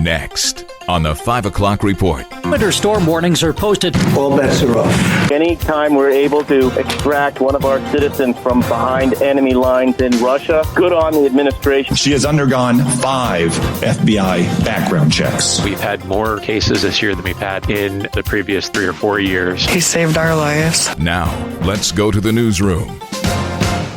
Next on the 5 o'clock report. Winter storm warnings are posted. All bets are off. Anytime we're able to extract one of our citizens from behind enemy lines in Russia, good on the administration. She has undergone 5 FBI background checks. We've had more cases this year than we've had in the previous 3 or 4 years. He saved our lives. Now, let's go to the newsroom.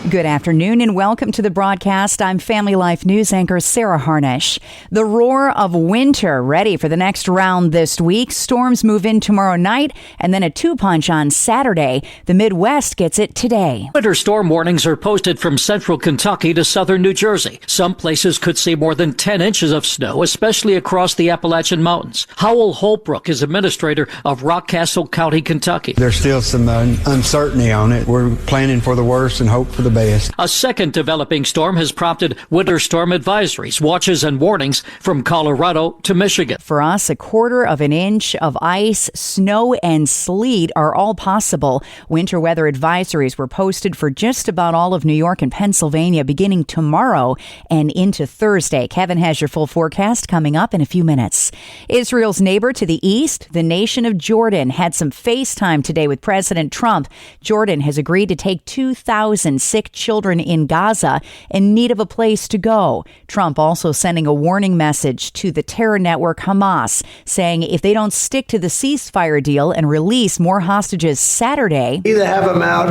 Good afternoon and welcome to the broadcast. I'm Family Life News anchor Sarah Harnish. The roar of winter ready for the next round this week. Storms move in tomorrow night and then a 2-punch on Saturday. The Midwest gets it today. Winter storm warnings are posted from central Kentucky to southern New Jersey. Some places could see more than 10 inches of snow, especially across the Appalachian Mountains. Howell Holbrook is administrator of Rockcastle County, Kentucky. There's still some uncertainty on it. We're planning for the worst and hope for the best. A second developing storm has prompted winter storm advisories, watches, and warnings from Colorado to Michigan. For us, 1/4 inch of ice, snow, and sleet are all possible. Winter weather advisories were posted for just about all of New York and Pennsylvania beginning tomorrow and into Thursday. Kevin has your full forecast coming up in a few minutes. Israel's neighbor to the east, the nation of Jordan, had some FaceTime today with President Trump. Jordan has agreed to take 2,000 sick children in Gaza in need of a place to go. Trump also sending a warning message to the terror network Hamas, saying if they don't stick to the ceasefire deal and release more hostages Saturday, Either have them out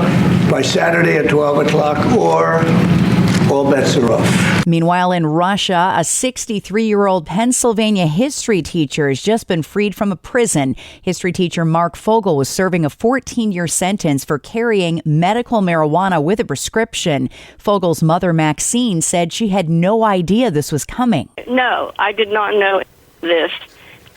by Saturday at 12 o'clock or all bets are off. Meanwhile, in Russia, a 63-year-old Pennsylvania history teacher has just been freed from a prison. History teacher Mark Fogel was serving a 14-year sentence for carrying medical marijuana with a prescription. Fogel's mother, Maxine, said she had no idea this was coming. No, I did not know this.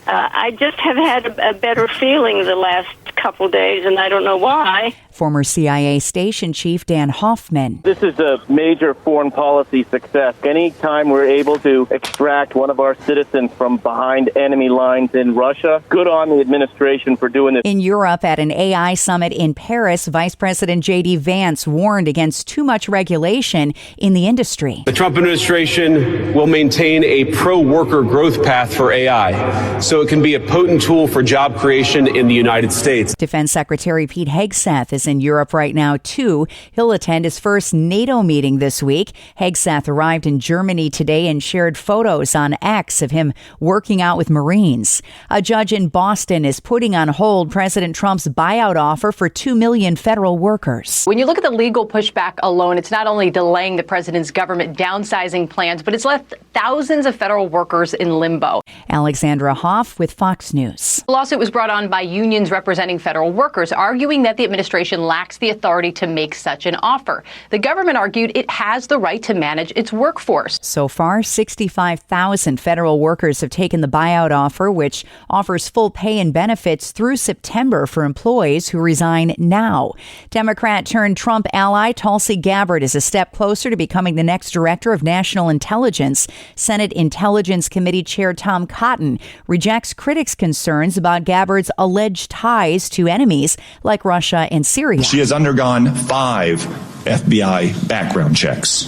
I just have had a better feeling the last couple days, and I don't know why. Former CIA station chief Dan Hoffman. This is a major foreign policy success. Anytime we're able to extract one of our citizens from behind enemy lines in Russia, good on the administration for doing this. In Europe, at an AI summit in Paris, Vice President J.D. Vance warned against too much regulation in the industry. The Trump administration will maintain a pro-worker growth path for AI, so it can be a potent tool for job creation in the United States. Defense Secretary Pete Hegseth is in Europe right now, too. He'll attend his first NATO meeting this week. Hegseth arrived in Germany today and shared photos on X of him working out with Marines. A judge in Boston is putting on hold President Trump's buyout offer for 2 million federal workers. When you look at the legal pushback alone, it's not only delaying the president's government downsizing plans, but it's left thousands of federal workers in limbo. Alexandra Hoff with Fox News. The lawsuit was brought on by unions representing federal workers, arguing that the administration lacks the authority to make such an offer. The government argued it has the right to manage its workforce. So far, 65,000 federal workers have taken the buyout offer, which offers full pay and benefits through September for employees who resign now. Democrat turned Trump ally Tulsi Gabbard is a step closer to becoming the next director of national intelligence. Senate Intelligence Committee Chair Tom Cotton rejects critics' concerns about Gabbard's alleged ties to enemies like Russia and Syria. She has undergone 5 FBI background checks.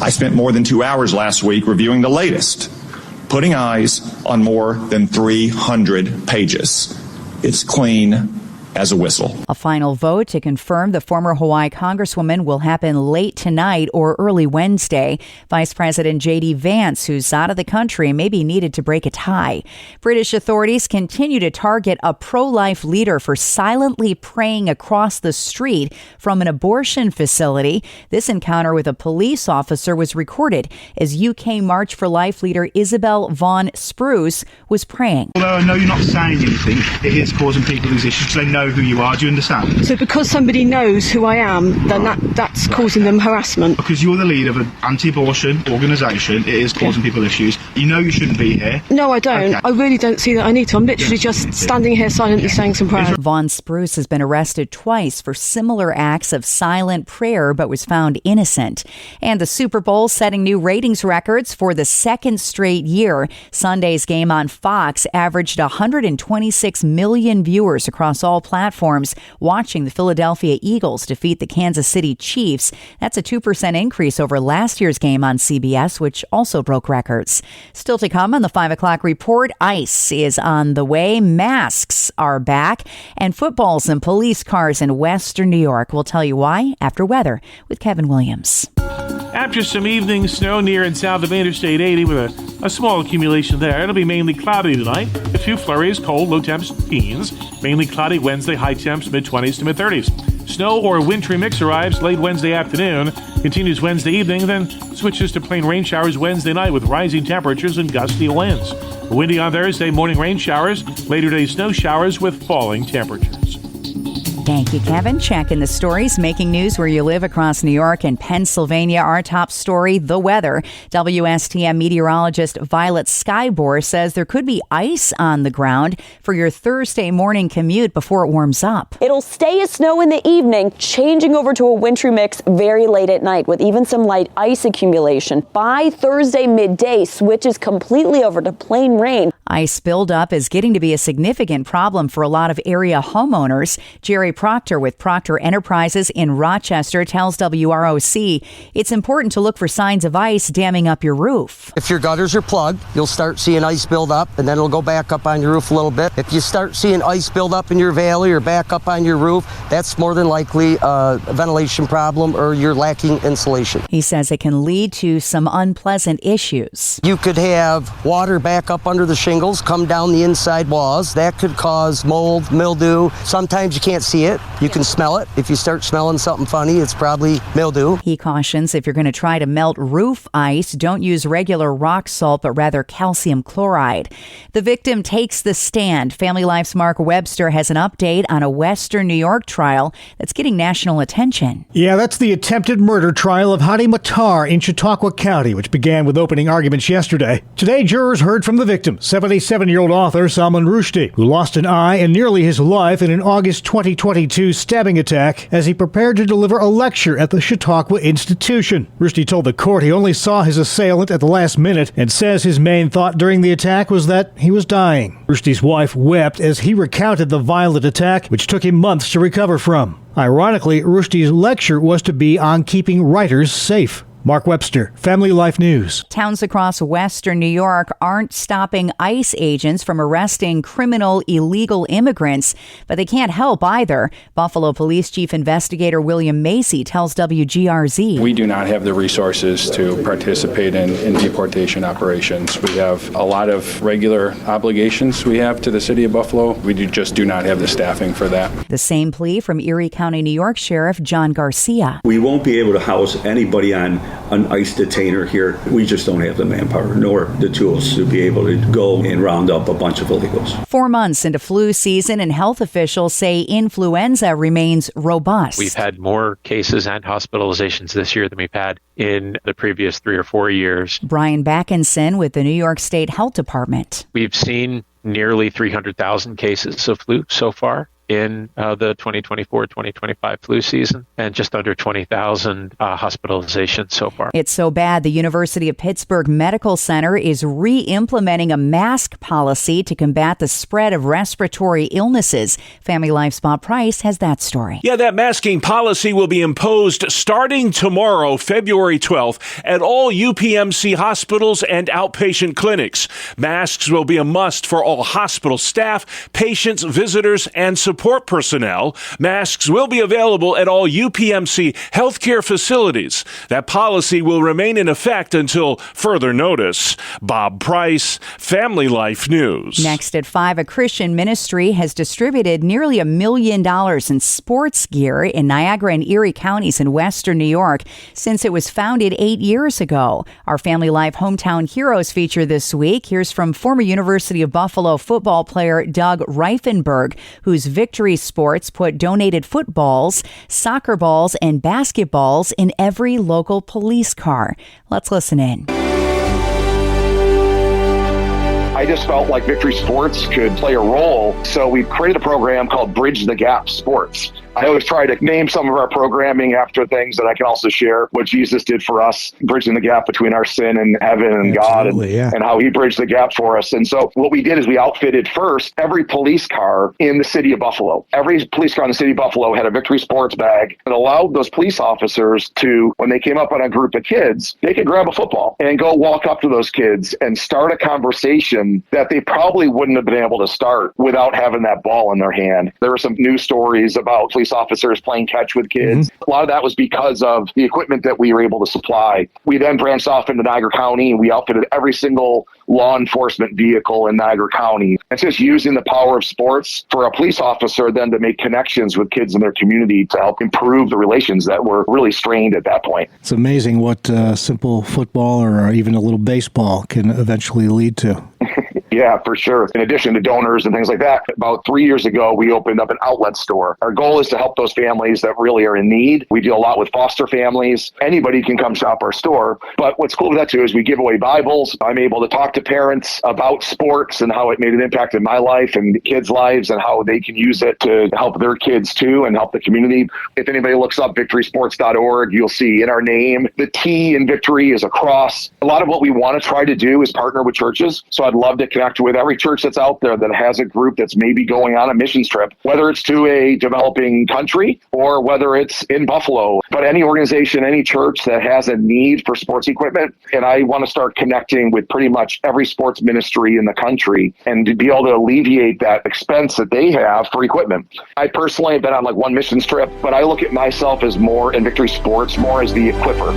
I spent more than 2 hours last week reviewing the latest, putting eyes on more than 300 pages. It's clean as a whistle. A final vote to confirm the former Hawaii Congresswoman will happen late tonight or early Wednesday. Vice President J.D. Vance, who's out of the country, may be needed to break a tie. British authorities continue to target a pro-life leader for silently praying across the street from an abortion facility. This encounter with a police officer was recorded as UK March for Life leader Isabel Vaughan Spruce was praying. Although I know you're not saying anything, it is causing people these issues because they know who you are. Do you understand? So because somebody knows who I am, then that's causing them harassment. Because you're the leader of an anti-abortion organisation, it is causing people issues. You know you shouldn't be here. No, I don't. Okay. I really don't see that I need to. I'm literally just standing here silently saying some prayers. Vaughan Spruce has been arrested twice for similar acts of silent prayer, but was found innocent. And the Super Bowl setting new ratings records for the second straight year. Sunday's game on Fox averaged 126 million viewers across all platforms platforms watching the Philadelphia Eagles defeat the Kansas City Chiefs. That's a 2% increase over last year's game on CBS, which also broke records. Still to come on the 5 o'clock report, ICE is on the way, masks are back, and footballs and police cars in western New York. We'll tell you why after weather with Kevin Williams. After some evening snow near and south of Interstate 80 with a small accumulation there, it'll be mainly cloudy tonight. A few flurries, cold, low temps teens. Mainly cloudy Wednesday, high temps mid-20s to mid-30s. Snow or wintry mix arrives late Wednesday afternoon, continues Wednesday evening, then switches to plain rain showers Wednesday night with rising temperatures and gusty winds. Windy on Thursday, morning rain showers, later day snow showers with falling temperatures. Thank you, Kevin. Checking the stories making news where you live across New York and Pennsylvania. Our top story, the weather. WSTM meteorologist Violet Skybor says there could be ice on the ground for your Thursday morning commute before it warms up. It'll stay as snow in the evening, changing over to a wintry mix very late at night with even some light ice accumulation. By Thursday midday, switches completely over to plain rain. Ice buildup is getting to be a significant problem for a lot of area homeowners. Jerry Proctor with Proctor Enterprises in Rochester tells WROC it's important to look for signs of ice damming up your roof. If your gutters are plugged, you'll start seeing ice build up, and then it'll go back up on your roof a little bit. If you start seeing ice build up in your valley or back up on your roof, that's more than likely a ventilation problem or you're lacking insulation. He says it can lead to some unpleasant issues. You could have water back up under the shingles, come down the inside walls. That could cause mold, mildew. Sometimes you can't see it. You can smell it. If you start smelling something funny, it's probably mildew. He cautions if you're going to try to melt roof ice, don't use regular rock salt, but rather calcium chloride. The victim takes the stand. Family Life's Mark Webster has an update on a Western New York trial that's getting national attention. Yeah, that's the attempted murder trial of Hadi Matar in Chautauqua County, which began with opening arguments yesterday. Today, jurors heard from the victim, 77-year-old author Salman Rushdie, who lost an eye and nearly his life in an August 2022 stabbing attack as he prepared to deliver a lecture at the Chautauqua Institution. Rushdie told the court he only saw his assailant at the last minute and says his main thought during the attack was that he was dying. Rushdie's wife wept as he recounted the violent attack, which took him months to recover from. Ironically, Rushdie's lecture was to be on keeping writers safe. Mark Webster, Family Life News. Towns across western New York aren't stopping ICE agents from arresting criminal illegal immigrants, but they can't help either. Buffalo Police Chief Investigator William Macy tells WGRZ. We do not have the resources to participate in deportation operations. We have a lot of regular obligations we have to the city of Buffalo. We just do not have the staffing for that. The same plea from Erie County, New York Sheriff John Garcia. We won't be able to house anybody on an ICE detainer here. We just don't have the manpower nor the tools to be able to go and round up a bunch of illegals. 4 months into flu season, and health officials say influenza remains robust. We've had more cases and hospitalizations this year than we've had in the previous 3 or 4 years. Brian Backinson with the New York State Health Department. We've seen nearly 300,000 cases of flu so far in the 2024-2025 flu season, and just under 20,000 hospitalizations so far. It's so bad, the University of Pittsburgh Medical Center is re-implementing a mask policy to combat the spread of respiratory illnesses. Family Life's Bob Price has that story. Yeah, that masking policy will be imposed starting tomorrow, February 12th, at all UPMC hospitals and outpatient clinics. Masks will be a must for all hospital staff, patients, visitors, and support personnel. Masks will be available at all UPMC healthcare facilities. That policy will remain in effect until further notice. Bob Price, Family Life News. Next at 5, a Christian ministry has distributed nearly $1 million in sports gear in Niagara and Erie counties in western New York since it was founded 8 years ago. Our Family Life Hometown Heroes feature this week. Here's from former University of Buffalo football player Doug Reifenberg, whose Victory Sports put donated footballs, soccer balls, and basketballs in every local police car. Let's listen in. I just felt like Victory Sports could play a role, so we created a program called Bridge the Gap Sports. I always try to name some of our programming after things that I can also share what Jesus did for us, bridging the gap between our sin and heaven and God, and how he bridged the gap for us. And so what we did is we outfitted first every police car in the city of Buffalo. Every police car in the city of Buffalo had a Victory Sports bag that allowed those police officers to, when they came up on a group of kids, they could grab a football and go walk up to those kids and start a conversation that they probably wouldn't have been able to start without having that ball in their hand. There were some news stories about police officers playing catch with kids. A lot of that was because of the equipment that we were able to supply. We then branched off into Niagara County, and we outfitted every single law enforcement vehicle in Niagara County. It's just using the power of sports for a police officer then to make connections with kids in their community to help improve the relations that were really strained at that point. It's amazing what simple football or even a little baseball can eventually lead to. Yeah, for sure. In addition to donors and things like that, about 3 years ago, we opened up an outlet store. Our goal is to help those families that really are in need. We deal a lot with foster families. Anybody can come shop our store. But what's cool with that, too, is we give away Bibles. I'm able to talk to parents about sports and how it made an impact in my life and kids' lives and how they can use it to help their kids, too, and help the community. If anybody looks up victorysports.org, you'll see in our name, the T in Victory is a cross. A lot of what we want to try to do is partner with churches. So I'd love to connect with every church that's out there that has a group that's maybe going on a missions trip, whether it's to a developing country or whether it's in Buffalo. But any organization, any church that has a need for sports equipment, and I want to start connecting with pretty much every sports ministry in the country and to be able to alleviate that expense that they have for equipment. I personally have been on like one missions trip, but I look at myself as more in Victory Sports, more as the equipper.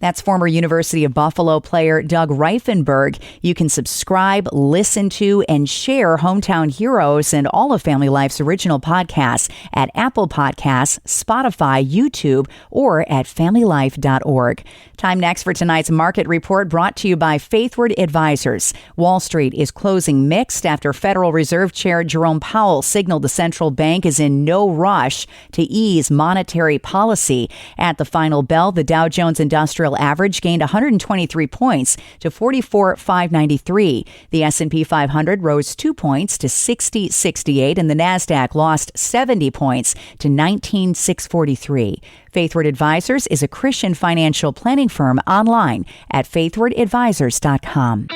That's former University of Buffalo player Doug Reifenberg. You can subscribe, listen to, and share Hometown Heroes and all of Family Life's original podcasts at Apple Podcasts, Spotify, YouTube, or at familylife.org. Time next for tonight's market report brought to you by Faithward Advisors. Wall Street is closing mixed after Federal Reserve Chair Jerome Powell signaled the central bank is in no rush to ease monetary policy. At the final bell, the Dow Jones Industrial Average gained 123 points to 44,593. The S&P 500 rose 2 points to 60,68, and the Nasdaq lost 70 points to 19,643. Faithward Advisors is a Christian financial planning firm online at faithwardadvisors.com.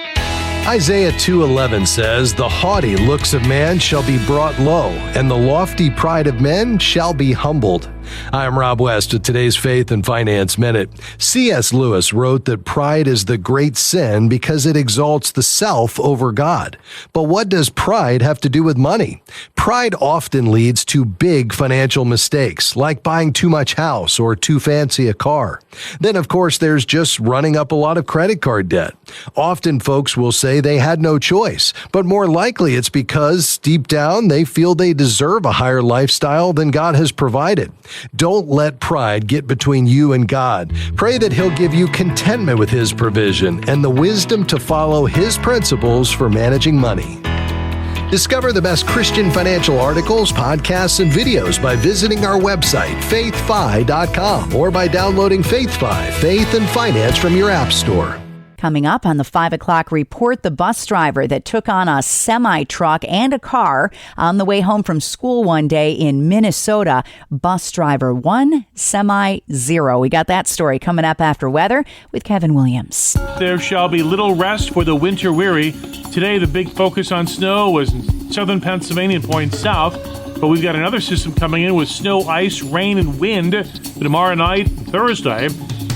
Isaiah 2:11 says, "The haughty looks of man shall be brought low, and the lofty pride of men shall be humbled." I'm Rob West with today's Faith and Finance Minute. C.S. Lewis wrote that pride is the great sin because it exalts the self over God. But what does pride have to do with money? Pride often leads to big financial mistakes, like buying too much house or too fancy a car. Then, of course, there's just running up a lot of credit card debt. Often folks will say they had no choice, but more likely it's because deep down they feel they deserve a higher lifestyle than God has provided. Don't let pride get between you and God. Pray that He'll give you contentment with His provision and the wisdom to follow His principles for managing money. Discover the best Christian financial articles, podcasts, and videos by visiting our website, faithfi.com, or by downloading FaithFi, Faith and Finance from your app store. Coming up on the 5 o'clock report, the bus driver that took on a semi-truck and a car on the way home from school one day in Minnesota. Bus driver 1, semi 0. We got that story coming up after weather with Kevin Williams. There shall be little rest for the winter weary. Today, the big focus on snow was in southern Pennsylvania and points south. But we've got another system coming in with snow, ice, rain, and wind tomorrow night and Thursday.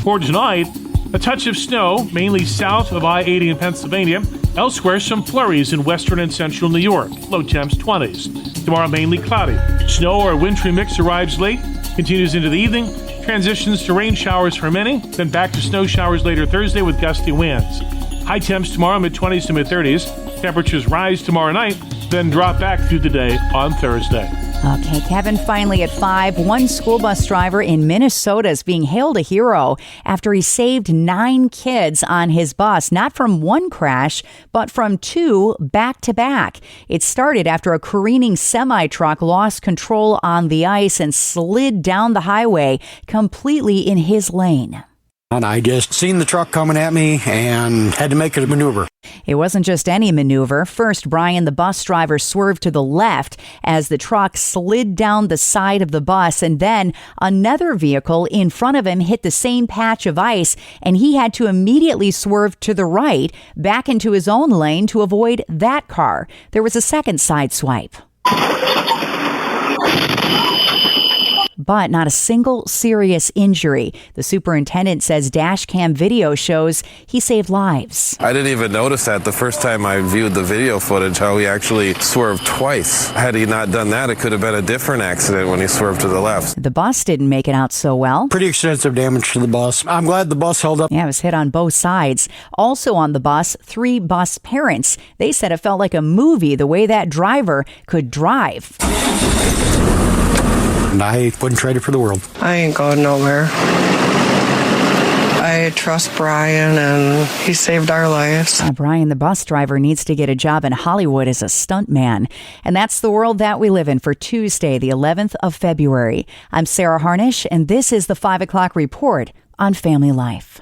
For tonight, a touch of snow, mainly south of I-80 in Pennsylvania. Elsewhere, some flurries in western and central New York. Low temps 20s. Tomorrow, mainly cloudy. Snow or wintry mix arrives late, continues into the evening, transitions to rain showers for many, then back to snow showers later Thursday with gusty winds. High temps tomorrow, mid-20s to mid-30s. Temperatures rise tomorrow night, then drop back through the day on Thursday. Okay, Kevin, finally at 5, one school bus driver in Minnesota is being hailed a hero after he saved 9 kids on his bus, not from one crash, but from 2 back-to-back. It started after a careening semi-truck lost control on the ice and slid down the highway completely in his lane. And I just seen the truck coming at me and had to make a maneuver. It wasn't just any maneuver. First, Brian, the bus driver, swerved to the left as the truck slid down the side of the bus, and then another vehicle in front of him hit the same patch of ice, and he had to immediately swerve to the right, back into his own lane to avoid that car. There was a second side swipe. But not a single serious injury. The superintendent says dash cam video shows he saved lives. I didn't even notice that the first time I viewed the video footage, how he actually swerved twice. Had he not done that, it could have been a different accident when he swerved to the left. The bus didn't make it out so well. Pretty extensive damage to the bus. I'm glad the bus held up. Yeah, it was hit on both sides. Also on the bus, 3 bus parents. They said it felt like a movie the way that driver could drive. And I wouldn't trade it for the world. I ain't going nowhere. I trust Brian, and he saved our lives. Brian, the bus driver, needs to get a job in Hollywood as a stuntman. And that's the world that we live in for Tuesday, the 11th of February. I'm Sarah Harnish, and this is the 5 o'clock report on Family Life.